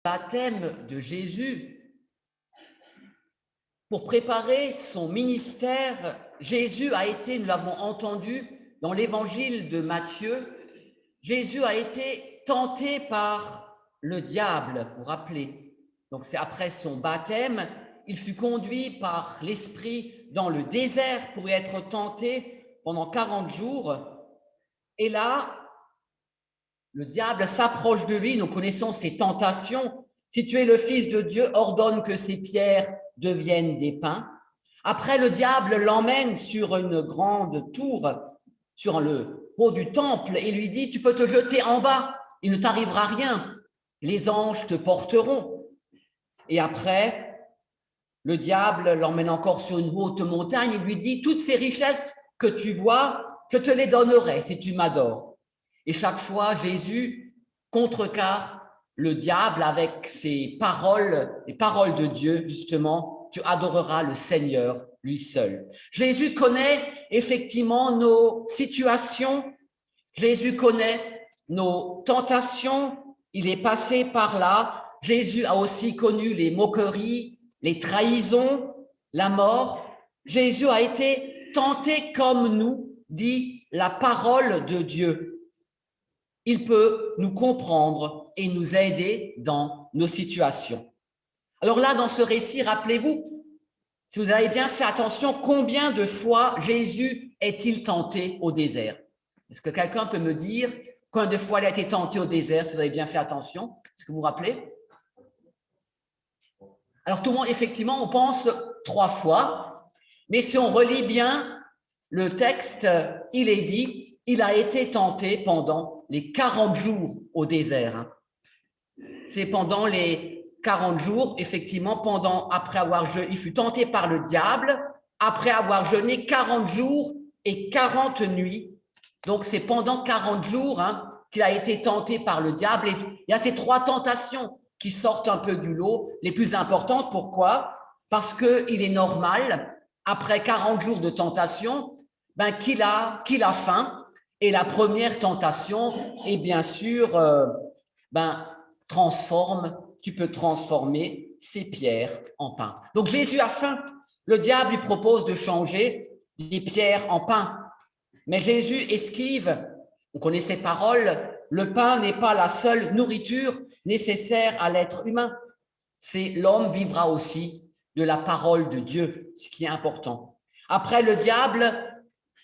Baptême de Jésus, pour préparer son ministère, Jésus a été, nous l'avons entendu dans l'évangile de Matthieu, Jésus a été tenté par le diable, pour rappeler. Donc c'est après son baptême, il fut conduit par l'Esprit dans le désert pour y être tenté pendant 40 jours. Et là, le diable s'approche de lui, nous connaissons ses tentations. Si tu es le Fils de Dieu, ordonne que ces pierres deviennent des pains. Après, le diable l'emmène sur une grande tour, sur le haut du temple, et lui dit, tu peux te jeter en bas, il ne t'arrivera rien, les anges te porteront. Et après, le diable l'emmène encore sur une haute montagne et lui dit, toutes ces richesses que tu vois, je te les donnerai si tu m'adores. Et chaque fois, Jésus contrecarre le diable avec ses paroles, les paroles de Dieu, justement, tu adoreras le Seigneur, lui seul. Jésus connaît effectivement nos situations, Jésus connaît nos tentations, il est passé par là. Jésus a aussi connu les moqueries, les trahisons, la mort. Jésus a été tenté comme nous, dit la parole de Dieu. Il peut nous comprendre et nous aider dans nos situations. Alors là, dans ce récit, rappelez-vous, si vous avez bien fait attention, combien de fois Jésus est-il tenté au désert? Est-ce que quelqu'un peut me dire combien de fois il a été tenté au désert, si vous avez bien fait attention? Est-ce que vous vous rappelez? Alors tout le monde, effectivement, on pense 3 fois, mais si on relit bien le texte, il est dit, il a été tenté pendant les 40 jours au désert. C'est pendant les 40 jours, effectivement, après avoir jeûné, il fut tenté par le diable, après avoir jeûné 40 jours et 40 nuits. Donc, c'est pendant 40 jours qu'il a été tenté par le diable. Et il y a ces 3 tentations qui sortent un peu du lot, les plus importantes. Pourquoi? Parce qu'il est normal, après 40 jours de tentation, qu'il a faim. Et la première tentation est bien sûr, tu peux transformer ces pierres en pain. Donc Jésus a faim. Le diable lui propose de changer des pierres en pain. Mais Jésus esquive, on connaît ces paroles, le pain n'est pas la seule nourriture nécessaire à l'être humain. C'est l'homme vivra aussi de la parole de Dieu, ce qui est important. Après, le diable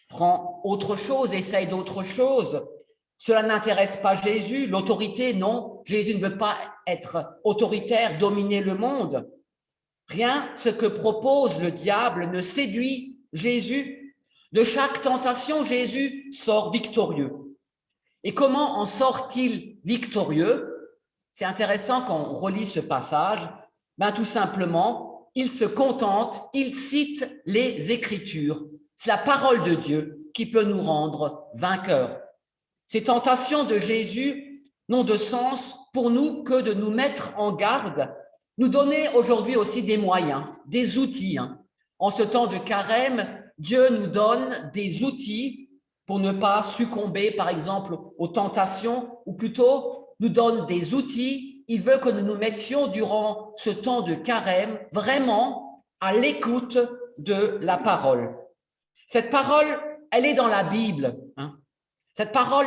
prend autre chose, essaye d'autre chose. Cela n'intéresse pas Jésus, l'autorité, non. Jésus ne veut pas être autoritaire, dominer le monde. Rien, ce que propose le diable ne séduit Jésus. De chaque tentation, Jésus sort victorieux. Et comment en sort-il victorieux? C'est intéressant quand on relit ce passage. Tout simplement, il se contente, il cite les Écritures. C'est la parole de Dieu qui peut nous rendre vainqueurs. Ces tentations de Jésus n'ont de sens pour nous que de nous mettre en garde, nous donner aujourd'hui aussi des moyens, des outils. En ce temps de carême, Dieu nous donne des outils pour ne pas succomber, par exemple, aux tentations, ou plutôt nous donne des outils. Il veut que nous nous mettions durant ce temps de carême vraiment à l'écoute de la parole. Cette parole, elle est dans la Bible. Cette parole,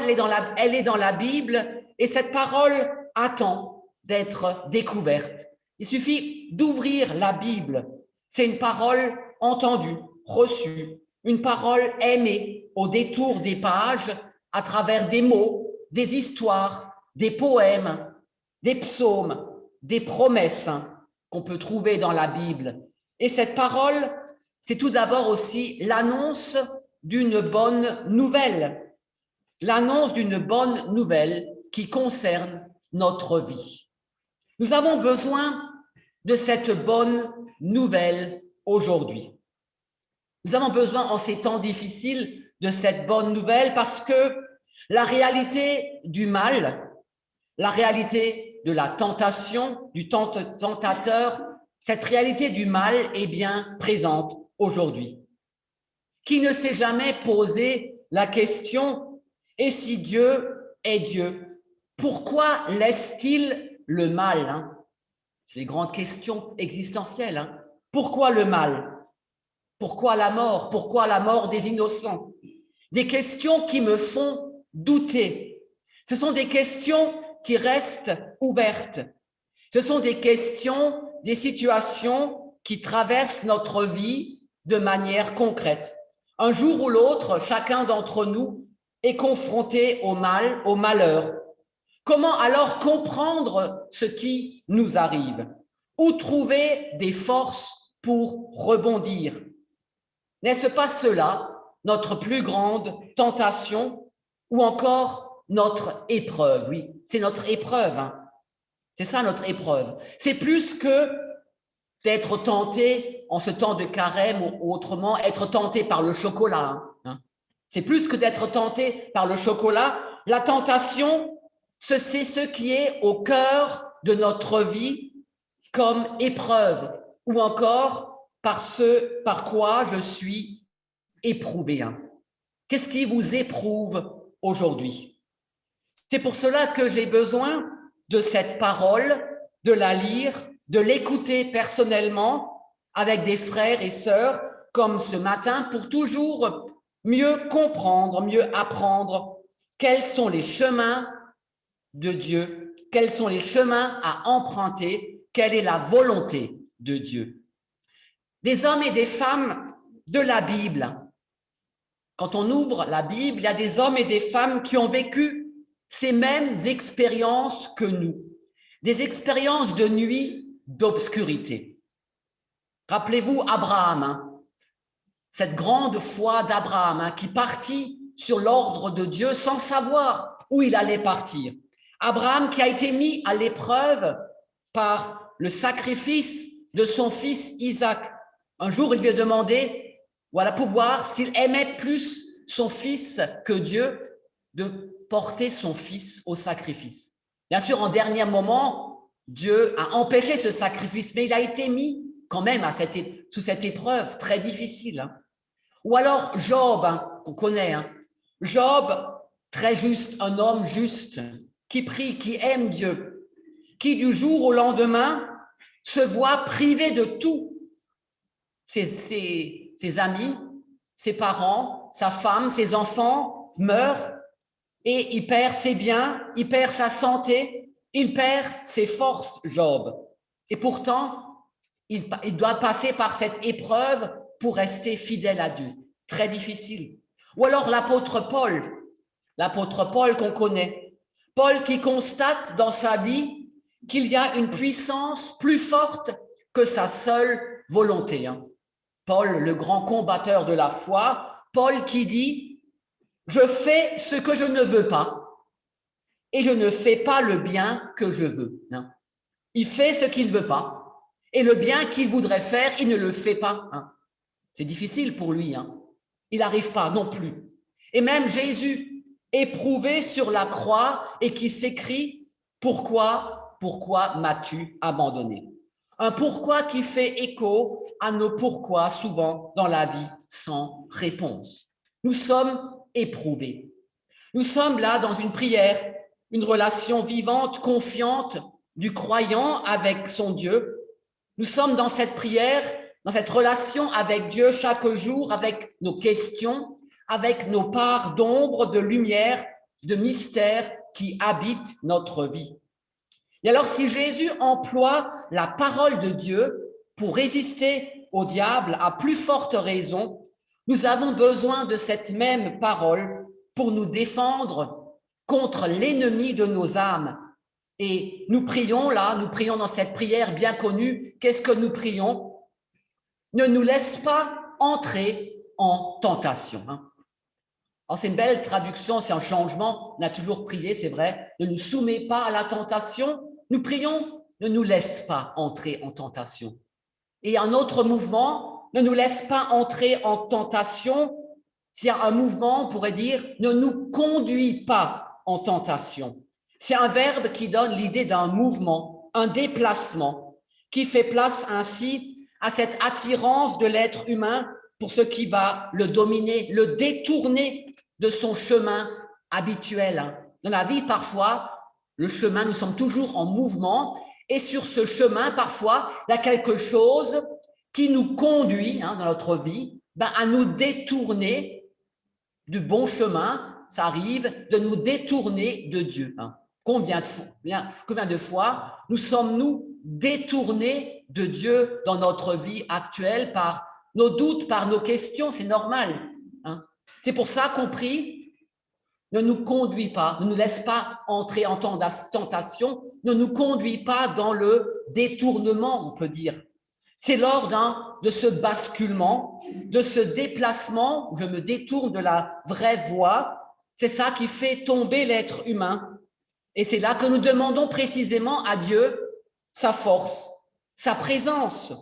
elle est dans la Bible et cette parole attend d'être découverte. Il suffit d'ouvrir la Bible. C'est une parole entendue, reçue, une parole aimée au détour des pages, à travers des mots, des histoires, des poèmes, des psaumes, des promesses qu'on peut trouver dans la Bible. Et cette parole, c'est tout d'abord aussi l'annonce d'une bonne nouvelle. L'annonce d'une bonne nouvelle qui concerne notre vie. Nous avons besoin de cette bonne nouvelle aujourd'hui. Nous avons besoin en ces temps difficiles de cette bonne nouvelle parce que la réalité du mal, la réalité de la tentation, du tentateur, cette réalité du mal est bien présente aujourd'hui. Qui ne s'est jamais posé la question « Et si Dieu est Dieu, pourquoi laisse-t-il le mal » C'est des grandes questions existentielles. Hein. Pourquoi le mal? Pourquoi la mort? Pourquoi la mort des innocents? Des questions qui me font douter. Ce sont des questions qui restent ouvertes. Ce sont des questions, des situations qui traversent notre vie de manière concrète. Un jour ou l'autre, chacun d'entre nous est confronté au mal, au malheur. Comment alors comprendre ce qui nous arrive? Où trouver des forces pour rebondir? N'est-ce pas cela, notre plus grande tentation ou encore notre épreuve? Oui, c'est notre épreuve. Hein. C'est ça notre épreuve. C'est plus que d'être tenté en ce temps de carême ou autrement, être tenté par le chocolat. Hein. C'est plus que d'être tenté par le chocolat. La tentation, c'est ce qui est au cœur de notre vie comme épreuve ou encore par ce par quoi je suis éprouvé. Hein. Qu'est-ce qui vous éprouve aujourd'hui? C'est pour cela que j'ai besoin de cette parole, de la lire, de l'écouter personnellement avec des frères et sœurs comme ce matin pour toujours mieux comprendre, mieux apprendre quels sont les chemins de Dieu, quels sont les chemins à emprunter, quelle est la volonté de Dieu. Des hommes et des femmes de la Bible. Quand on ouvre la Bible, il y a des hommes et des femmes qui ont vécu ces mêmes expériences que nous, des expériences de nuit, d'obscurité. Rappelez-vous Abraham, hein, cette grande foi d'Abraham hein, qui partit sur l'ordre de Dieu sans savoir où il allait partir. Abraham qui a été mis à l'épreuve par le sacrifice de son fils Isaac. Un jour, il lui a demandé, voilà, pour voir s'il aimait plus son fils que Dieu, de porter son fils au sacrifice. Bien sûr, en dernier moment, Dieu a empêché ce sacrifice, mais il a été mis quand même sous cette épreuve très difficile. Hein. Ou alors Job, hein, qu'on connaît, hein. Job, très juste, un homme juste, qui prie, qui aime Dieu, qui du jour au lendemain se voit privé de tout. Ses amis, ses parents, sa femme, ses enfants meurent et il perd ses biens, il perd sa santé, il perd ses forces, Job. Et pourtant, il doit passer par cette épreuve pour rester fidèle à Dieu. Très difficile. Ou alors l'apôtre Paul qu'on connaît. Paul qui constate dans sa vie qu'il y a une puissance plus forte que sa seule volonté. Hein. Paul, le grand combatteur de la foi, Paul qui dit « Je fais ce que je ne veux pas et je ne fais pas le bien que je veux. Hein. » Il fait ce qu'il ne veut pas et le bien qu'il voudrait faire, il ne le fait pas. Hein. C'est difficile pour lui. Hein. Il n'arrive pas non plus. Et même Jésus, éprouvé sur la croix et qui s'écrie « Pourquoi m'as-tu abandonné ?» Un pourquoi qui fait écho à nos pourquoi souvent dans la vie sans réponse. Nous sommes éprouvés. Nous sommes là dans une prière, une relation vivante, confiante du croyant avec son Dieu. Nous sommes dans cette prière, dans cette relation avec Dieu chaque jour, avec nos questions, avec nos parts d'ombre, de lumière, de mystère qui habitent notre vie. Et alors, si Jésus emploie la parole de Dieu pour résister au diable, à plus forte raison, nous avons besoin de cette même parole pour nous défendre contre l'ennemi de nos âmes. Et nous prions dans cette prière bien connue. Qu'est-ce que nous prions? Ne nous laisse pas entrer en tentation. Alors, c'est une belle traduction, c'est un changement. On a toujours prié, c'est vrai. Ne nous soumets pas à la tentation. Nous prions, ne nous laisse pas entrer en tentation. Et un autre mouvement, ne nous laisse pas entrer en tentation. C'est un mouvement, on pourrait dire, ne nous conduis pas en tentation. C'est un verbe qui donne l'idée d'un mouvement, un déplacement, qui fait place ainsi à cette attirance de l'être humain pour ce qui va le dominer, le détourner de son chemin habituel. Dans la vie, parfois, le chemin, nous sommes toujours en mouvement Et sur ce chemin, parfois, il y a quelque chose qui nous conduit dans notre vie à nous détourner du bon chemin. Ça arrive de nous détourner de Dieu. Combien de fois nous sommes-nous détournés de Dieu dans notre vie actuelle par nos doutes, par nos questions? C'est normal. C'est pour ça qu'on prie, ne nous conduis pas, ne nous laisse pas entrer en tentation, ne nous conduis pas dans le détournement, on peut dire. C'est lors de ce basculement, de ce déplacement, où je me détourne de la vraie voie, c'est ça qui fait tomber l'être humain. Et c'est là que nous demandons précisément à Dieu sa force, sa présence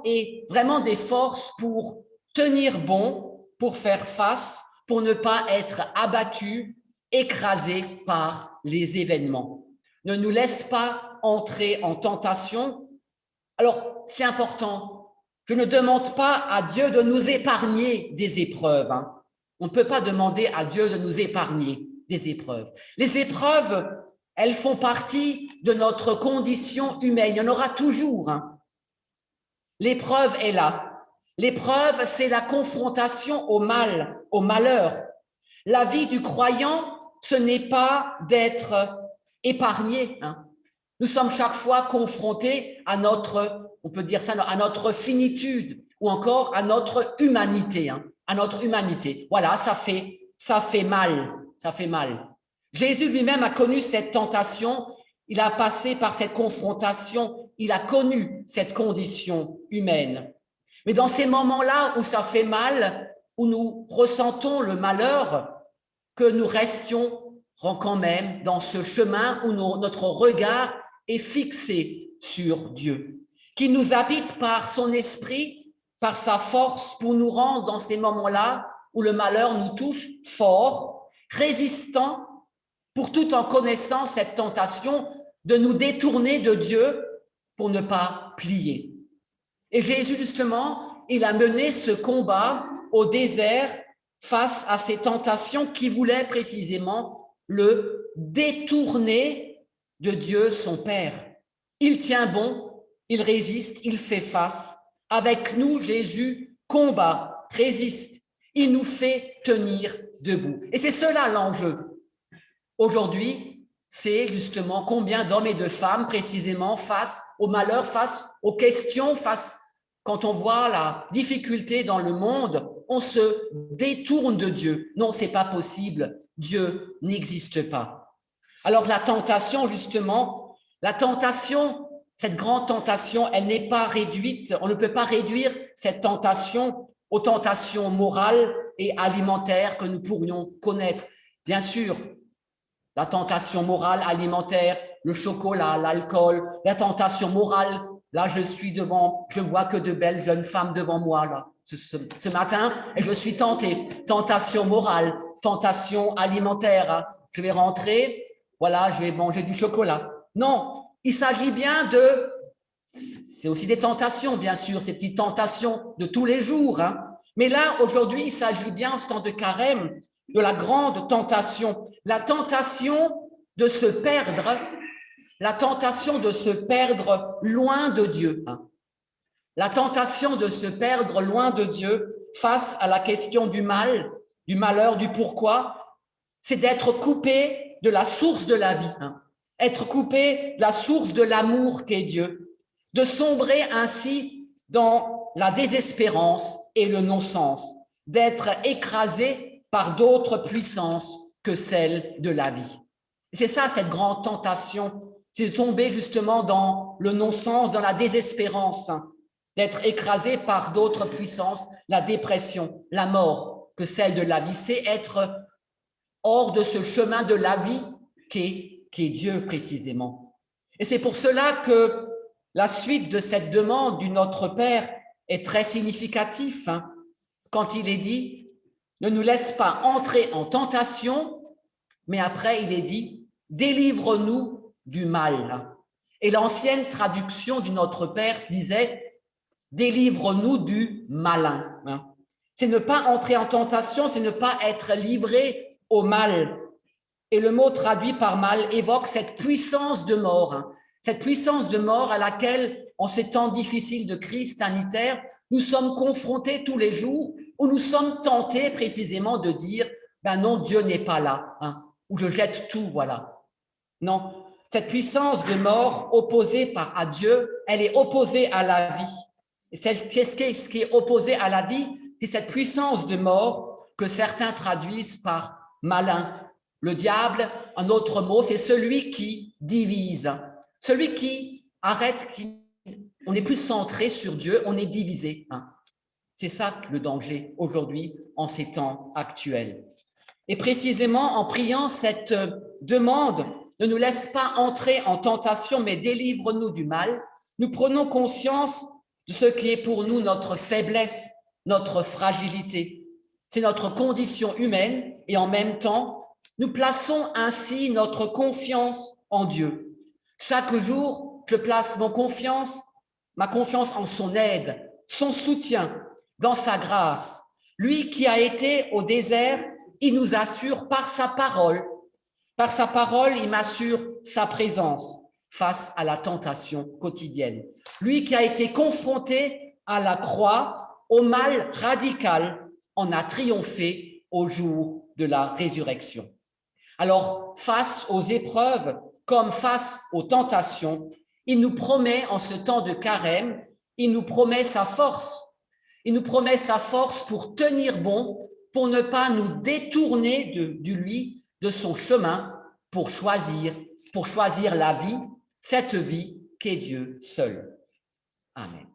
et vraiment des forces pour tenir bon, pour faire face, pour ne pas être abattu, écrasé par les événements. Ne nous laisse pas entrer en tentation. Alors, c'est important. Je ne demande pas à Dieu de nous épargner des épreuves. On ne peut pas demander à Dieu de nous épargner des épreuves. Les épreuves, elles font partie de notre condition humaine. Il y en aura toujours. L'épreuve est là. L'épreuve, c'est la confrontation au mal, au malheur. La vie du croyant, ce n'est pas d'être épargné. Nous sommes chaque fois confrontés à notre, on peut dire ça, à notre finitude ou encore à notre humanité. À notre humanité. Voilà, ça fait mal. Ça fait mal. Jésus lui-même a connu cette tentation. Il a passé par cette confrontation. Il a connu cette condition humaine. Mais dans ces moments-là où ça fait mal, où nous ressentons le malheur, que nous restions quand même dans ce chemin où notre regard est fixé sur Dieu, qui nous habite par son esprit, par sa force pour nous rendre dans ces moments-là où le malheur nous touche fort, résistant pour tout en connaissant cette tentation de nous détourner de Dieu pour ne pas plier. Et Jésus, justement, il a mené ce combat au désert face à ces tentations qui voulaient précisément le détourner de Dieu, son Père. Il tient bon, il résiste, il fait face. Avec nous, Jésus combat, résiste. Il nous fait tenir debout. Et c'est cela l'enjeu. Aujourd'hui, c'est justement combien d'hommes et de femmes précisément face au malheur, face aux questions, quand on voit la difficulté dans le monde, on se détourne de Dieu. Non, c'est pas possible. Dieu n'existe pas. Alors la tentation, justement, cette grande tentation, elle n'est pas réduite. On ne peut pas réduire cette tentation aux tentations morales et alimentaires que nous pourrions connaître. Bien sûr, la tentation morale, alimentaire, le chocolat, l'alcool, la tentation morale. Là, je vois que de belles jeunes femmes devant moi là, ce matin, et je suis tenté. Tentation morale, tentation alimentaire. Je vais rentrer, voilà, je vais manger du chocolat. Non, il s'agit bien c'est aussi des tentations, bien sûr, ces petites tentations de tous les jours. Mais là, aujourd'hui, il s'agit bien, en ce temps de carême, de la grande tentation, la tentation de se perdre. La tentation de se perdre loin de Dieu. La tentation de se perdre loin de Dieu face à la question du mal, du malheur, du pourquoi, c'est d'être coupé de la source de la vie, être coupé de la source de l'amour qu'est Dieu, de sombrer ainsi dans la désespérance et le non-sens, d'être écrasé par d'autres puissances que celles de la vie. Et c'est ça, cette grande tentation, c'est de tomber justement dans le non-sens, dans la désespérance, d'être écrasé par d'autres puissances, la dépression, la mort, que celle de la vie. C'est être hors de ce chemin de la vie qu'est Dieu précisément. Et c'est pour cela que la suite de cette demande du Notre Père est très significatif, quand il est dit « Ne nous laisse pas entrer en tentation », mais après il est dit « Délivre-nous du mal ». Et l'ancienne traduction du Notre Père disait « Délivre-nous du malin ». C'est ne pas entrer en tentation, c'est ne pas être livré au mal. Et le mot traduit par mal évoque cette puissance de mort, cette puissance de mort à laquelle, en ces temps difficiles de crise sanitaire, nous sommes confrontés tous les jours, où nous sommes tentés précisément de dire « ben non, Dieu n'est pas là hein, », ou « je jette tout, voilà ». Non, cette puissance de mort opposée à Dieu, elle est opposée à la vie. Et ce qui est opposé à la vie, c'est cette puissance de mort que certains traduisent par malin. Le diable, un autre mot, c'est celui qui divise, celui qui arrête, on n'est plus centré sur Dieu, on est divisé. Hein. C'est ça le danger aujourd'hui en ces temps actuels. Et précisément en priant cette demande, ne nous laisse pas entrer en tentation, mais délivre-nous du mal, nous prenons conscience de ce qui est pour nous notre faiblesse, notre fragilité. C'est notre condition humaine et en même temps, nous plaçons ainsi notre confiance en Dieu. Chaque jour, je place ma confiance en son aide, son soutien, dans sa grâce. Lui qui a été au désert, il nous assure par sa parole. Par sa parole, il m'assure sa présence face à la tentation quotidienne. Lui qui a été confronté à la croix, au mal radical, en a triomphé au jour de la résurrection. Alors, face aux épreuves, comme face aux tentations, il nous promet en ce temps de carême, il nous promet sa force. Il nous promet sa force pour tenir bon, pour ne pas nous détourner de son chemin, pour choisir la vie, cette vie qu'est Dieu seul. Amen.